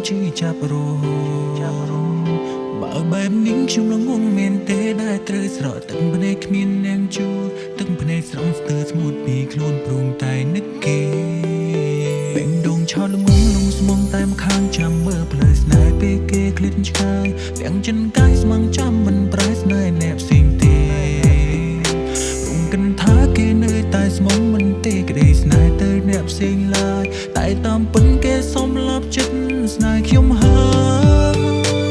ជីចាប់រោបើបែបនេះខ្ញុំនឹងងងមែនទេដែលត្រូវស្រកទឹកភ្នែកគ្មានអ្នកជួទឹកភ្នែកស្រង់ស្ទើរស្ងួតពីខ្លួនព្រមតែនឹកគេបេងដងឆោតល្ងងលងស្មងតែម្ខាងចាំមើលផ្លូវស្នេហ៍ពេលគេឃ្លាតឆ្ងាយទាំងចិនកាយស្មងចាំមិនប្រែស្នេហ៍អ្នកផ្សេងទេព្រមគិនថាគេនៅតែស្មងមិនទេក្តីស្នេហ៍ទៅអ្នកផ្សេងឡើយតែតាមពិនគេសុំលាប់ចិត្តស្នេហ៍ខ្ញុំហើយ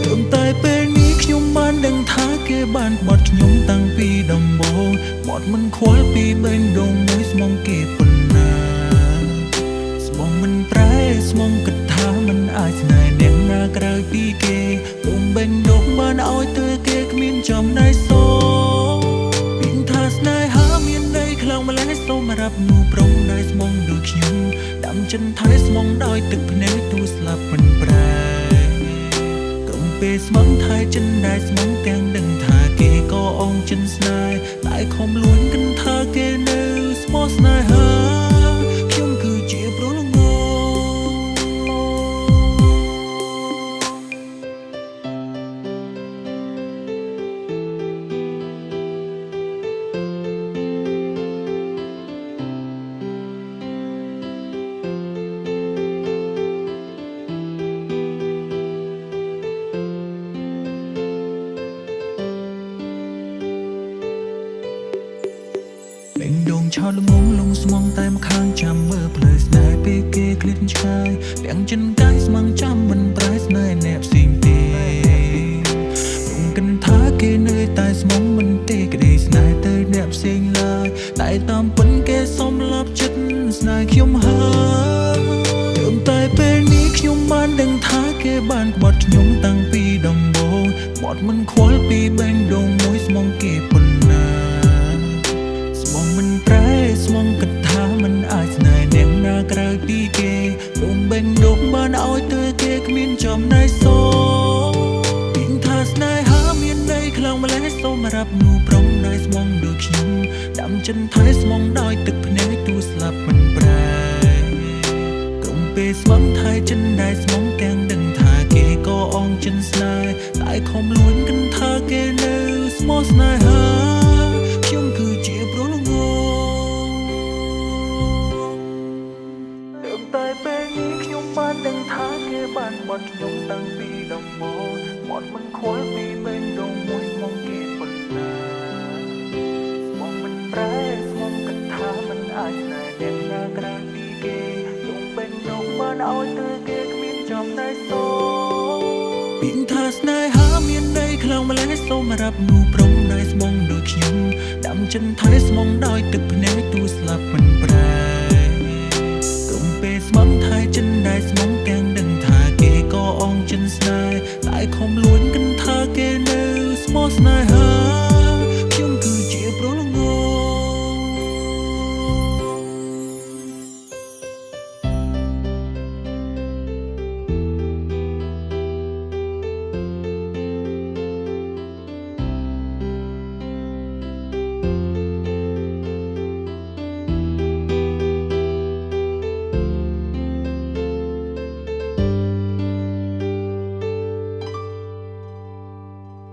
ព្រមតែពេលនេះខ្ញុំបានដឹងថាគេបានបត់ខ្ញុំតាំងពីដំបូងបត់មិនខ្វល់ពីបេះដូងមួយស្មងគេប៉ុណ្ណាស្មងមិនប្រែស្មងគិតថាមិនអាចស្នេហ៍អ្នកណាក្រៅពីគេព្រមបេះដូងបានឲ្យទៅគេគ្មានចំណែកសងពីថាស្នេហាមានន័យខ្លាំងម្ល៉េះសូមរាប់នូប្រុងដែលស្មងដូចខ្ញុំដាំចិនថៃស្មងដោយទឹកភ្នែកទូស្លាប់មិនប្រែពេលស្មងថៃចិនដែលស្មងទាំងដឹងថាគេក៏អងចិនស្នេហ៍តែខំលួនគិនថាគេនៅស្មោះស្នេហាខ្ញុំគឺជាប្រលងបេងដងឆោតល្ងងលងស្មងតែម្ខាងចាំមើលផ្លូវស្នេហ៍ពេលគេឃ្លាតឆ្ងាយទាំងចិនកាយស្មងចាំមិនប្រែស្នេហ៍អ្នកផ្សេងទេព្រមគិនថាគេនៅតែស្មងមិនទេក្តីស្នេហ៍ទៅអ្នកផ្សេងឡើយតែតាមពិនគេសុំលាប់ចិត្តស្នេហ៍ខ្ញុំហើយព្រមតែពេលនេះខ្ញុំបានដឹងថាគេបានបត់ខ្ញុំតាំងពីដំបូងបត់មិនខ្វល់ពីបេះដូងមួយស្មងគេប៉ុណ្ណាស្មងមិនប្រែស្មងគិតថាមិនអាចស្នេហ៍អ្នកណាក្រៅពីគេព្រមបេះដូងបានឲ្យទៅគេគ្មានចំណែកសងពីថាស្នេហាមានន័យខ្លាំងម្ល៉េះសូមរាប់នូប្រុងដែលស្មងដូចខ្ញុំដាំចិនថៃស្មងដោយទឹកភ្នែកទូស្លាប់មិនប្រែក្រុមពេលស្មងថៃចិនដែលស្មងទាំងដឹងថាគេក៏អងចិនស្នេហ៍តែខំលួនគិនថាគេនៅស្មោះស្នេហាខ្ញុំគឺជាប្រលងតែពេលនេះខ្ញុំបានដឹងថាគេបានបត់ខ្ញុំតាំងពីដំបូងបត់មិនខ្វល់ពីបេះដូងមួយស្មងគេប៉ុណ្ណាស្មងមិនប្រែស្មងគិតថាមិនអាចស្នេហ៍អ្នកណាក្រៅពីគេយំបេះដូងបានឲ្យទៅគេគ្មានចំណែកសងពីថាស្នេហាមានន័យខ្លាំងម្ល៉េះសូមរាប់នូប្រុងដែលស្មងដូចខ្ញុំដាំចិនថៃស្មងដោយទឹកភ្នែកទូស្លាប់មិនប្រែពេលស្មងថៃចិនដែលស្មងទាំងដឹងថាគេក៏អងចិនស្នេហ៍តែខំលួន